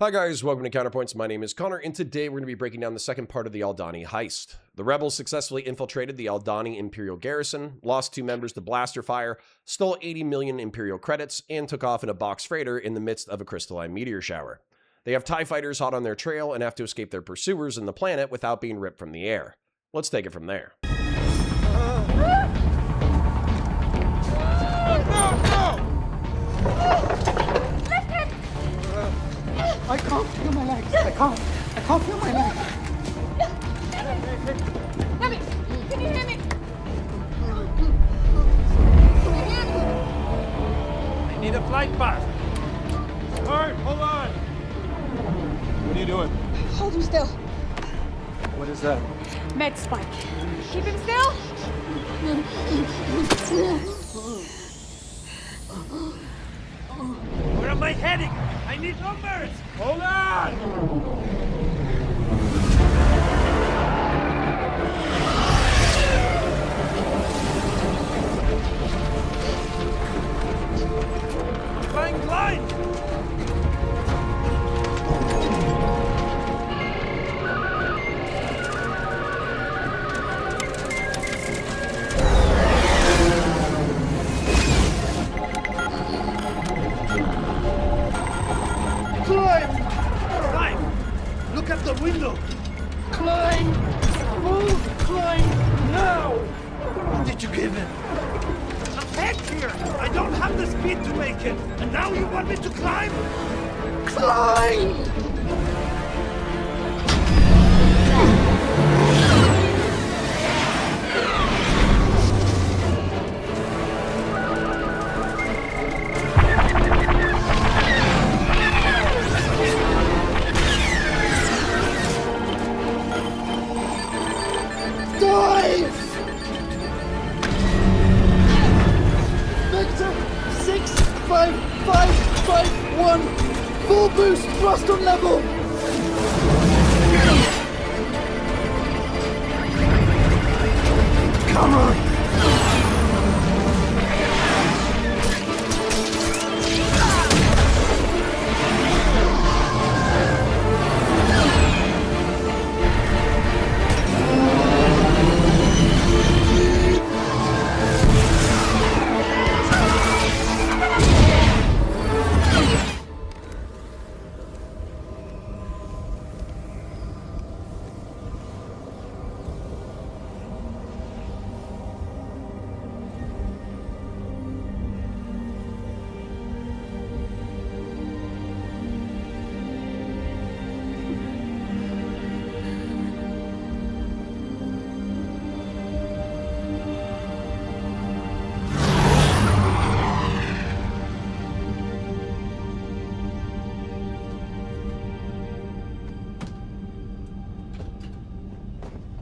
Hi guys, welcome to Counterpoints. My name is Connor, and today we're going to be breaking down the second part of the Aldani heist. The rebels successfully infiltrated the Aldani Imperial garrison, lost 2 members to blaster fire, stole 80 million Imperial credits, and took off in a box freighter in the midst of a crystalline meteor shower. They have TIE fighters hot on their trail and have to escape their pursuers in the planet without being ripped from the air. Let's take it from there. I can't feel my legs. I can't feel my legs. Heavy, can you hear me? I need a flight path. Alright, hold on. What are you doing? Hold him still. What is that? Med spike. Keep him still. Where am I heading? I need numbers! Hold on! Flying blind! Look at the window! Climb! Move! Climb! Now! Did you give in? I'm pegged here! I don't have the speed to make it! And now you want me to climb? Climb! Full boost, thrust on level! Come on!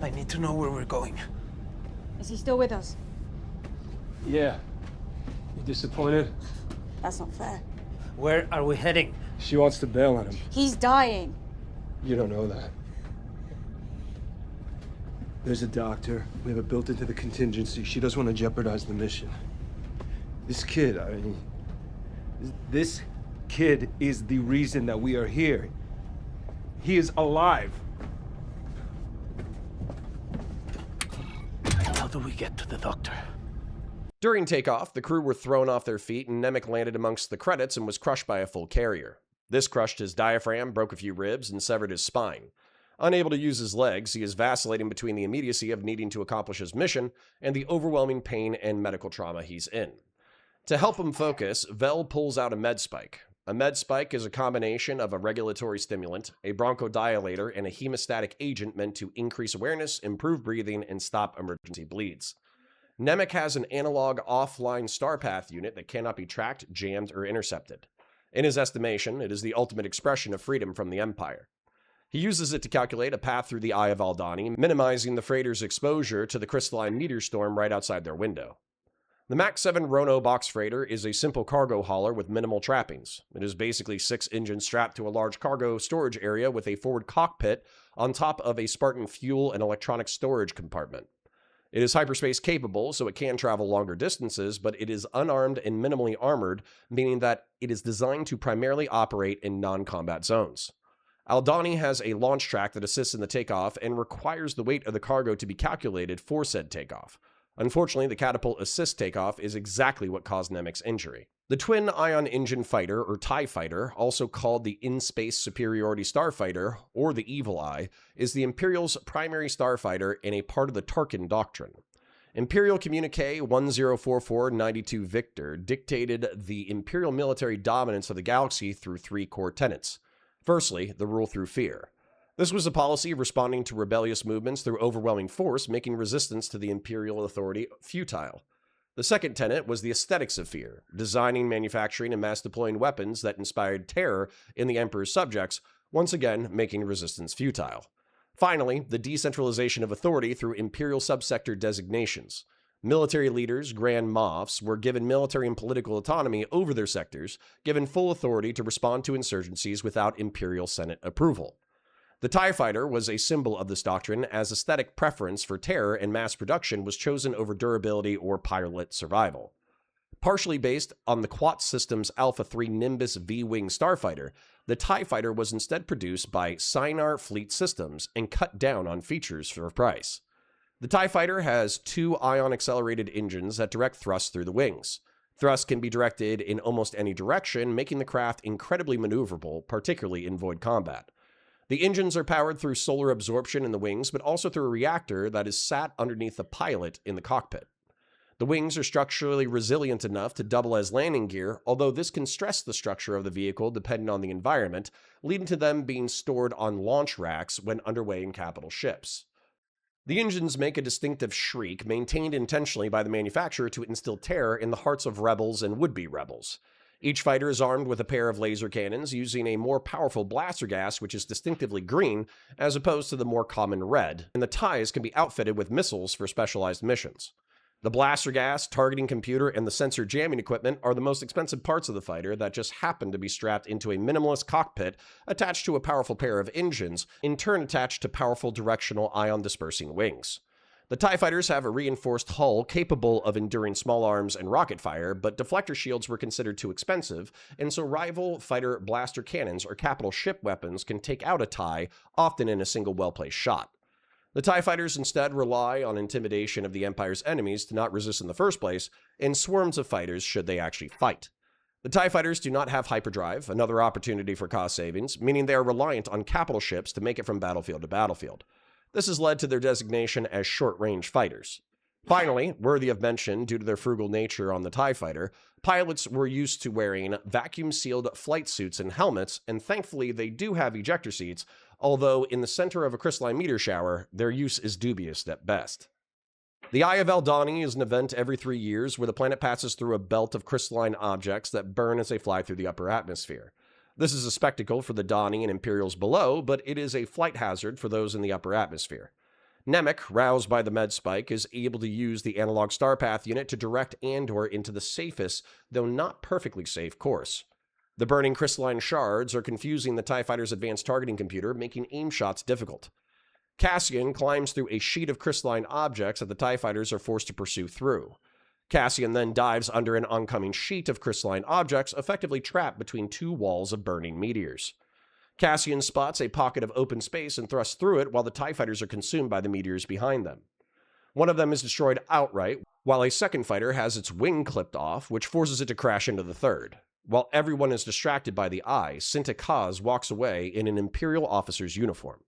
I need to know where we're going. Is he still with us? Yeah. You disappointed? That's not fair. Where are we heading? She wants to bail on him. He's dying. You don't know that. There's a doctor. We have it built into the contingency. She doesn't want to jeopardize the mission. This kid, this kid is the reason that we are here. He is alive. How do we get to the doctor? During takeoff, the crew were thrown off their feet and Nemec landed amongst the credits and was crushed by a full carrier. This crushed his diaphragm, broke a few ribs, and severed his spine. Unable to use his legs, he is vacillating between the immediacy of needing to accomplish his mission and the overwhelming pain and medical trauma he's in. To help him focus, Vel pulls out a med spike. A med spike is a combination of a regulatory stimulant, a bronchodilator, and a hemostatic agent meant to increase awareness, improve breathing, and stop emergency bleeds. Nemec has an analog offline starpath unit that cannot be tracked, jammed, or intercepted. In his estimation, it is the ultimate expression of freedom from the Empire. He uses it to calculate a path through the Eye of Aldani, minimizing the freighter's exposure to the crystalline meteor storm right outside their window. The Mach 7 Rono box freighter is a simple cargo hauler with minimal trappings. It is basically 6 engines strapped to a large cargo storage area with a forward cockpit on top of a Spartan fuel and electronic storage compartment. It is hyperspace capable, so it can travel longer distances, but it is unarmed and minimally armored, meaning that it is designed to primarily operate in non-combat zones. Aldani has a launch track that assists in the takeoff and requires the weight of the cargo to be calculated for said takeoff. Unfortunately, the catapult assist takeoff is exactly what caused Nemec's injury. The Twin Ion Engine Fighter, or TIE Fighter, also called the In-Space Superiority Starfighter, or the Evil Eye, is the Imperial's primary starfighter and a part of the Tarkin Doctrine. Imperial Communique 104492 Victor dictated the Imperial military dominance of the galaxy through three core tenets. Firstly, the rule through fear. This was a policy of responding to rebellious movements through overwhelming force, making resistance to the Imperial authority futile. The second tenet was the aesthetics of fear, designing, manufacturing, and mass deploying weapons that inspired terror in the Emperor's subjects, once again making resistance futile. Finally, the decentralization of authority through Imperial subsector designations. Military leaders, Grand Moffs, were given military and political autonomy over their sectors, given full authority to respond to insurgencies without Imperial Senate approval. The TIE Fighter was a symbol of this doctrine, as aesthetic preference for terror and mass production was chosen over durability or pilot survival. Partially based on the Quat Systems Alpha 3 Nimbus V-Wing starfighter, the TIE Fighter was instead produced by Sinar Fleet Systems and cut down on features for price. The TIE Fighter has two ion-accelerated engines that direct thrust through the wings. Thrust can be directed in almost any direction, making the craft incredibly maneuverable, particularly in void combat. The engines are powered through solar absorption in the wings, but also through a reactor that is sat underneath the pilot in the cockpit. The wings are structurally resilient enough to double as landing gear, although this can stress the structure of the vehicle depending on the environment, leading to them being stored on launch racks when underway in capital ships. The engines make a distinctive shriek, maintained intentionally by the manufacturer to instill terror in the hearts of rebels and would-be rebels. Each fighter is armed with a pair of laser cannons using a more powerful blaster gas, which is distinctively green, as opposed to the more common red, and the TIEs can be outfitted with missiles for specialized missions. The blaster gas, targeting computer, and the sensor jamming equipment are the most expensive parts of the fighter that just happen to be strapped into a minimalist cockpit attached to a powerful pair of engines, in turn attached to powerful directional ion-dispersing wings. The TIE Fighters have a reinforced hull capable of enduring small arms and rocket fire, but deflector shields were considered too expensive, and so rival fighter blaster cannons or capital ship weapons can take out a TIE, often in a single well-placed shot. The TIE Fighters instead rely on intimidation of the Empire's enemies to not resist in the first place, and swarms of fighters should they actually fight. The TIE Fighters do not have hyperdrive, another opportunity for cost savings, meaning they are reliant on capital ships to make it from battlefield to battlefield. This has led to their designation as short-range fighters. Finally, worthy of mention due to their frugal nature on the TIE Fighter, pilots were used to wearing vacuum-sealed flight suits and helmets, and thankfully they do have ejector seats, although in the center of a crystalline meteor shower, their use is dubious at best. The Eye of Aldani is an event every 3 years where the planet passes through a belt of crystalline objects that burn as they fly through the upper atmosphere. This is a spectacle for the Dani and Imperials below, but it is a flight hazard for those in the upper atmosphere. Nemec, roused by the med spike, is able to use the analog starpath unit to direct Andor into the safest, though not perfectly safe, course. The burning crystalline shards are confusing the TIE Fighter's advanced targeting computer, making aim shots difficult. Cassian climbs through a sheet of crystalline objects that the TIE Fighters are forced to pursue through. Cassian then dives under an oncoming sheet of crystalline objects, effectively trapped between two walls of burning meteors. Cassian spots a pocket of open space and thrusts through it while the TIE Fighters are consumed by the meteors behind them. One of them is destroyed outright, while a second fighter has its wing clipped off, which forces it to crash into the third. While everyone is distracted by the Eye, Cinta Kaz walks away in an Imperial officer's uniform.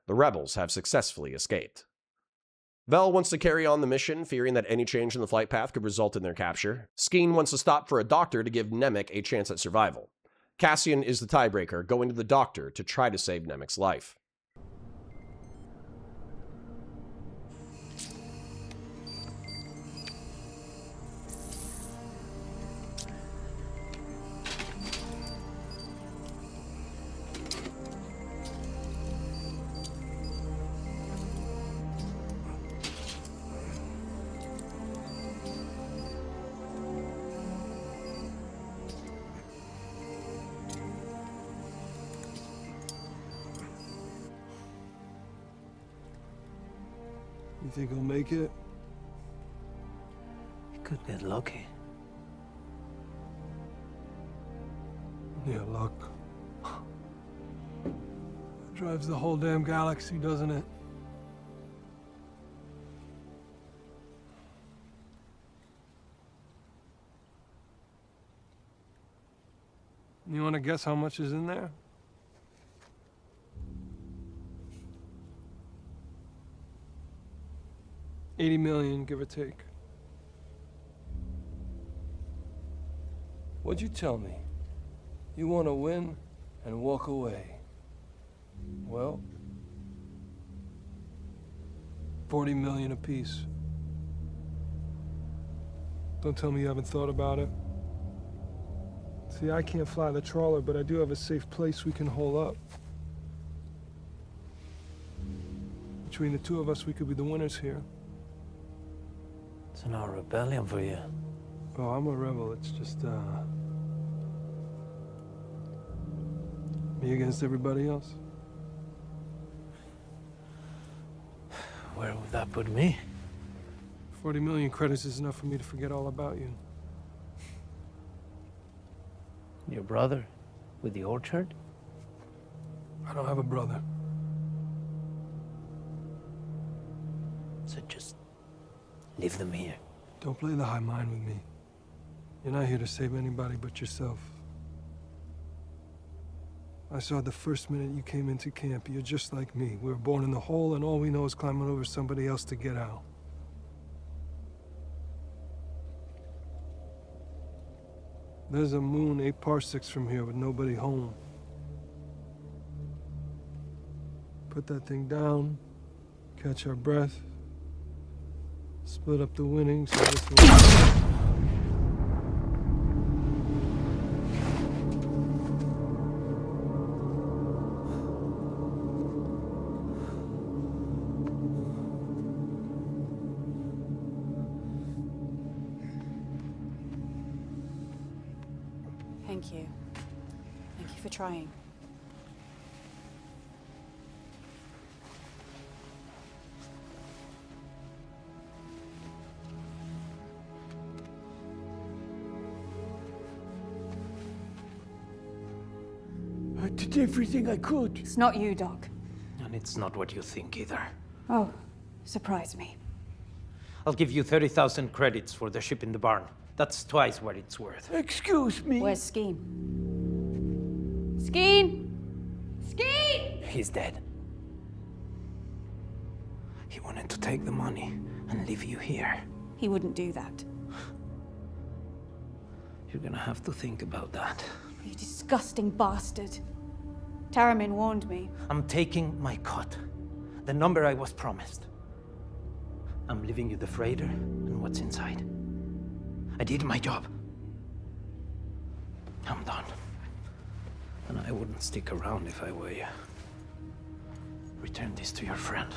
The rebels have successfully escaped. Vel wants to carry on the mission, fearing that any change in the flight path could result in their capture. Skeen wants to stop for a doctor to give Nemec a chance at survival. Cassian is the tiebreaker, going to the doctor to try to save Nemec's life. You think I'll make it? Could get lucky. Yeah, luck. Drives the whole damn galaxy, doesn't it? You want to guess how much is in there? $80 million, give or take. What'd you tell me? You want to win and walk away. Well, 40 million apiece. Don't tell me you haven't thought about it. See, I can't fly the trawler, but I do have a safe place we can hole up. Between the two of us, we could be the winners here. It's an hour rebellion for you. Oh, I'm a rebel. It's just, me against everybody else. Where would that put me? 40 million credits is enough for me to forget all about you. Your brother? With the orchard? I don't have a brother. So just leave them here. Don't play the high mind with me. You're not here to save anybody but yourself. I saw the first minute you came into camp. You're just like me. We were born in the hole, and all we know is climbing over somebody else to get out. There's a moon 8 parsecs from here with nobody home. Put that thing down, catch our breath, split up the winnings. So this one... Thank you. Thank you for trying. I did everything I could. It's not you, Doc. And it's not what you think either. Oh, surprise me. I'll give you 30,000 credits for the ship in the barn. That's twice what it's worth. Excuse me. Where's Skeen? Skeen! Skeen! He's dead. He wanted to take the money and leave you here. He wouldn't do that. You're gonna have to think about that. You disgusting bastard. Taramin warned me. I'm taking my cut. The number I was promised. I'm leaving you the freighter and what's inside. I did my job. I'm done. And I wouldn't stick around if I were you. Return this to your friend.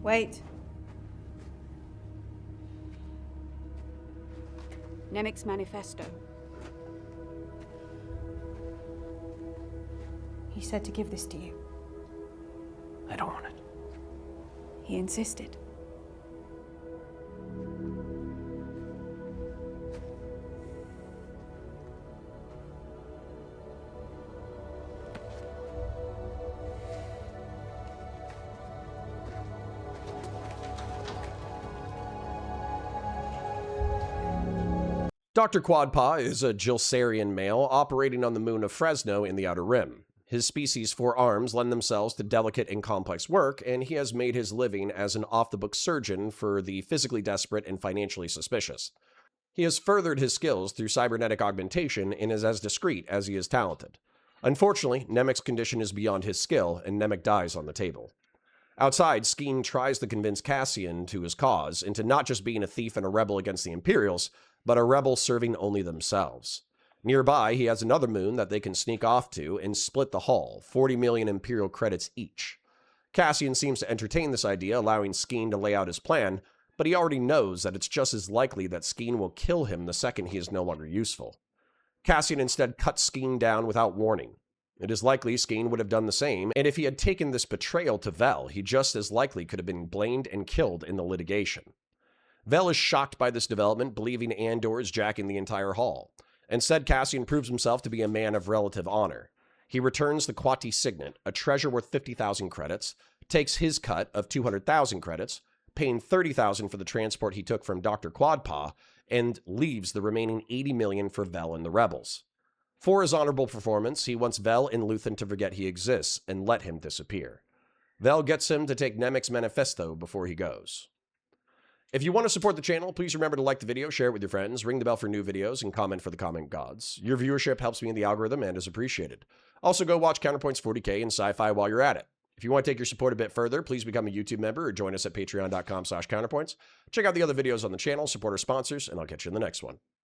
Wait. Nemik's manifesto. He said to give this to you. I don't want it. He insisted. Dr. Quadpaw is a Gilsarian male operating on the moon of Fresno in the Outer Rim. His species' 4 arms lend themselves to delicate and complex work, and he has made his living as an off-the-book surgeon for the physically desperate and financially suspicious. He has furthered his skills through cybernetic augmentation and is as discreet as he is talented. Unfortunately, Nemik's condition is beyond his skill, and Nemik dies on the table. Outside, Skeen tries to convince Cassian to his cause, into not just being a thief and a rebel against the Imperials, but a rebel serving only themselves. Nearby, he has another moon that they can sneak off to and split the haul, 40 million Imperial credits each. Cassian seems to entertain this idea, allowing Skeen to lay out his plan, but he already knows that it's just as likely that Skeen will kill him the second he is no longer useful. Cassian instead cuts Skeen down without warning. It is likely Skeen would have done the same, and if he had taken this betrayal to Vel, he just as likely could have been blamed and killed in the litigation. Vel is shocked by this development, believing Andor is jacking the entire haul. Instead, Cassian proves himself to be a man of relative honor. He returns the Quati Signet, a treasure worth 50,000 credits, takes his cut of 200,000 credits, paying 30,000 for the transport he took from Dr. Quadpaw, and leaves the remaining 80 million for Vel and the rebels. For his honorable performance, he wants Vel and Luthen to forget he exists and let him disappear. Vel gets him to take Nemik's manifesto before he goes. If you want to support the channel, please remember to like the video, share it with your friends, ring the bell for new videos, and comment for the comment gods. Your viewership helps me in the algorithm and is appreciated. Also, go watch Counterpoints 40K and Sci-Fi while you're at it. If you want to take your support a bit further, please become a YouTube member or join us at patreon.com/counterpoints. Check out the other videos on the channel, support our sponsors, and I'll catch you in the next one.